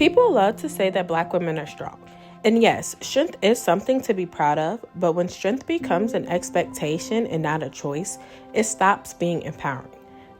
People love to say that Black women are strong. And yes, strength is something to be proud of, but when strength becomes an expectation and not a choice, it stops being empowering.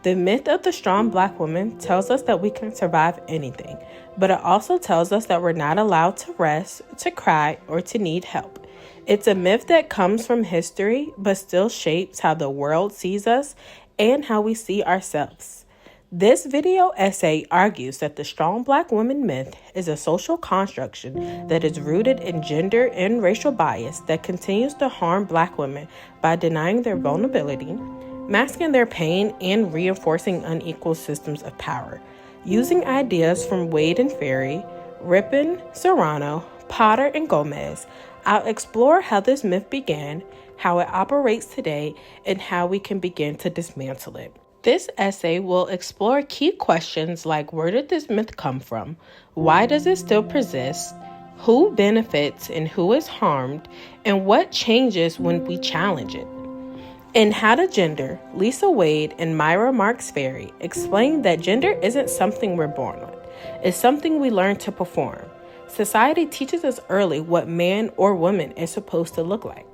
The myth of the strong Black woman tells us that we can survive anything, but it also tells us that we're not allowed to rest, to cry, or to need help. It's a myth that comes from history, but still shapes how the world sees us and how we see ourselves. This video essay argues that the strong Black woman myth is a social construction that is rooted in gender and racial bias that continues to harm Black women by denying their vulnerability, masking their pain, and reinforcing unequal systems of power. Using ideas from Wade and Ferry, Ripon, Serrano, Potter, and Gomez, I'll explore how this myth began, how it operates today, and how we can begin to dismantle it. This essay will explore key questions like where did this myth come from, why does it still persist, who benefits and who is harmed, and what changes when we challenge it. In How to Gender, Lisa Wade and Myra Marks Ferry explain that gender isn't something we're born with, it's something we learn to perform. Society teaches us early what man or woman is supposed to look like.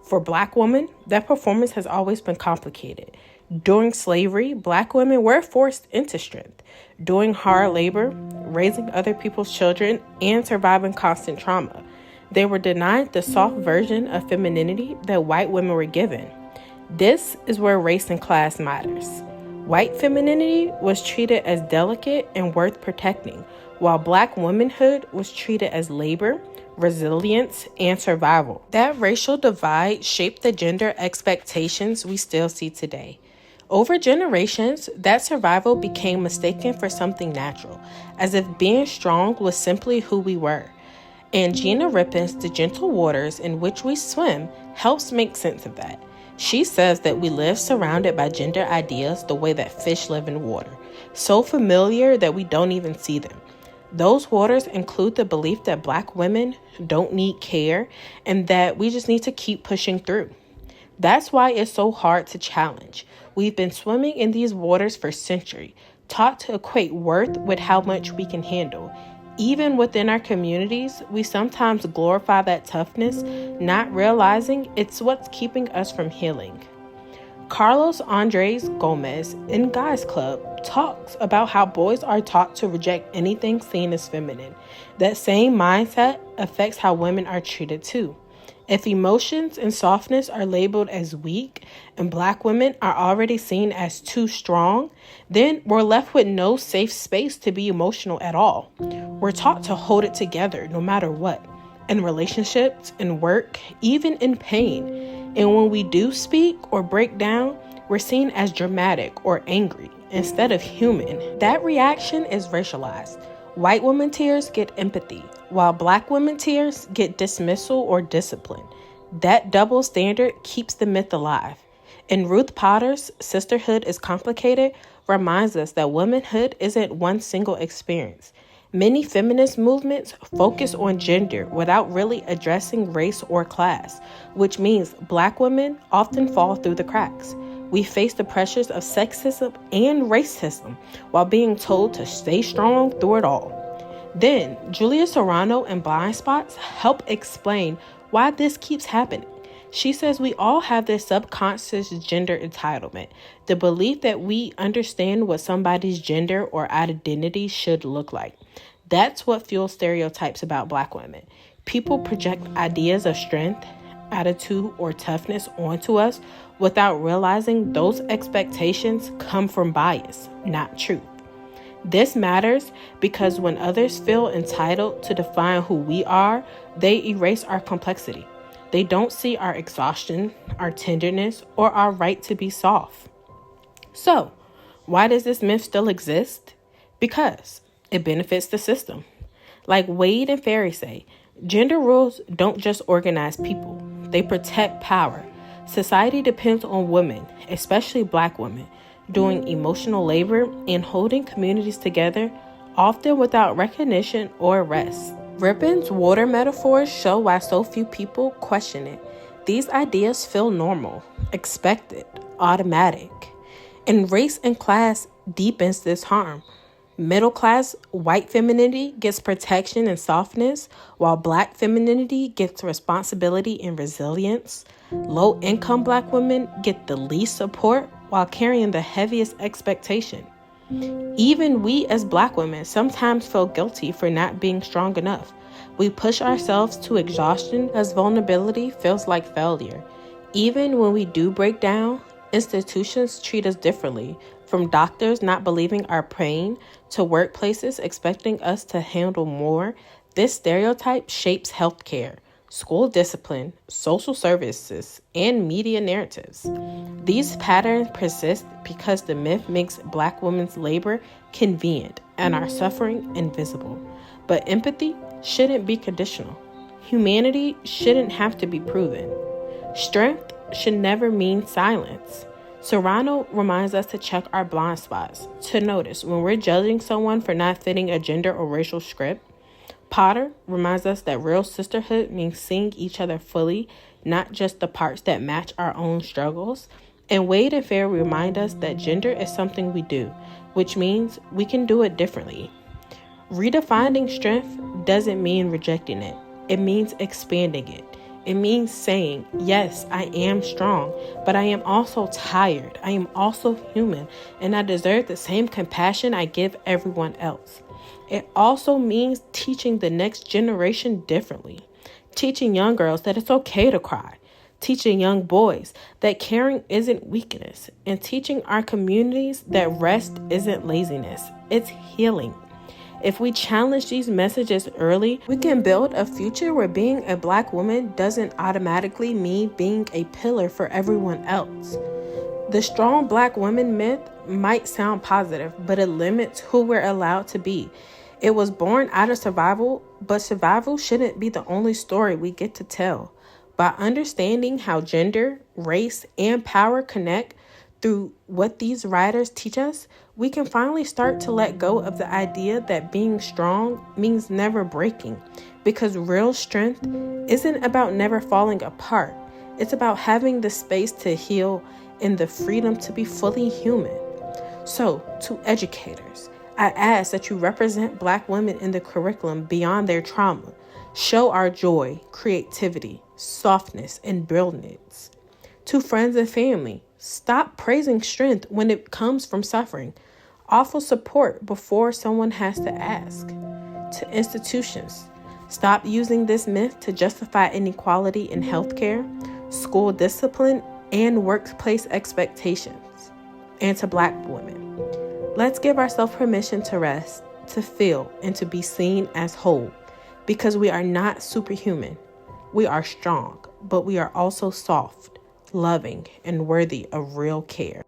For Black women, that performance has always been complicated. During slavery, Black women were forced into strength, doing hard labor, raising other people's children, and surviving constant trauma. They were denied the soft version of femininity that white women were given. This is where race and class matters. White femininity was treated as delicate and worth protecting, while Black womanhood was treated as labor, resilience, and survival. That racial divide shaped the gender expectations we still see today. Over generations, that survival became mistaken for something natural, as if being strong was simply who we were. And Gina Ripon's The Gentle Waters in Which We Swim helps make sense of that. She says that we live surrounded by gender ideas the way that fish live in water, so familiar that we don't even see them. Those waters include the belief that Black women don't need care and that we just need to keep pushing through. That's why it's so hard to challenge. We've been swimming in these waters for centuries, taught to equate worth with how much we can handle. Even within our communities, we sometimes glorify that toughness, not realizing it's what's keeping us from healing. Carlos Andres Gomez in Guys Club talks about how boys are taught to reject anything seen as feminine. That same mindset affects how women are treated too. If emotions and softness are labeled as weak and Black women are already seen as too strong, then we're left with no safe space to be emotional at all. We're taught to hold it together no matter what, in relationships, in work, even in pain. And when we do speak or break down, we're seen as dramatic or angry instead of human. That reaction is racialized. White women tears get empathy, while Black women tears get dismissal or discipline. That double standard keeps the myth alive. And Ruth Potter's Sisterhood is Complicated reminds us that womanhood isn't one single experience. Many feminist movements focus on gender without really addressing race or class, which means Black women often fall through the cracks. We face the pressures of sexism and racism while being told to stay strong through it all. Then, Julia Serrano in Blind Spots help explain why this keeps happening. She says we all have this subconscious gender entitlement, the belief that we understand what somebody's gender or identity should look like. That's what fuels stereotypes about Black women. People project ideas of strength, attitude, or toughness onto us without realizing those expectations come from bias, not truth. This matters because when others feel entitled to define who we are, they erase our complexity. They don't see our exhaustion, our tenderness, or our right to be soft. So, why does this myth still exist? Because it benefits the system. Like Wade and Ferry say, gender roles don't just organize people, they protect power. Society depends on women, especially Black women, doing emotional labor and holding communities together, often without recognition or rest. Ripon's water metaphors show why so few people question it. These ideas feel normal, expected, automatic. And race and class deepens this harm. Middle class white femininity gets protection and softness, while black femininity gets responsibility and resilience. Low income black women get the least support while carrying the heaviest expectation. Even we as black women sometimes feel guilty for not being strong enough. We push ourselves to exhaustion as vulnerability feels like failure. Even when we do break down, institutions treat us differently, from doctors not believing our pain to workplaces expecting us to handle more. This stereotype shapes healthcare, school discipline, social services, and media narratives. These patterns persist because the myth makes black women's labor convenient and our suffering invisible. But empathy shouldn't be conditional. Humanity shouldn't have to be proven. Strength should never mean silence. Serrano reminds us to check our blind spots, to notice when we're judging someone for not fitting a gender or racial script. Potter reminds us that real sisterhood means seeing each other fully, not just the parts that match our own struggles. And Wade and Fair remind us that gender is something we do, which means we can do it differently. Redefining strength doesn't mean rejecting it. It means expanding it. It means saying, yes, I am strong, but I am also tired. I am also human, and I deserve the same compassion I give everyone else. It also means teaching the next generation differently. Teaching young girls that it's okay to cry. Teaching young boys that caring isn't weakness. And teaching our communities that rest isn't laziness. It's healing. If we challenge these messages early, we can build a future where being a black woman doesn't automatically mean being a pillar for everyone else. The strong black woman myth might sound positive, but it limits who we're allowed to be. It was born out of survival, but survival shouldn't be the only story we get to tell. By understanding how gender, race, and power connect through what these writers teach us, we can finally start to let go of the idea that being strong means never breaking, because real strength isn't about never falling apart. It's about having the space to heal and the freedom to be fully human. So, to educators, I ask that you represent black women in the curriculum beyond their trauma. Show our joy, creativity, softness, and brilliance. To friends and family, stop praising strength when it comes from suffering. Offer support before someone has to ask. To institutions, stop using this myth to justify inequality in healthcare, school discipline, and workplace expectations. And to black women, let's give ourselves permission to rest, to feel, and to be seen as whole, because we are not superhuman. We are strong, but we are also soft, loving, and worthy of real care.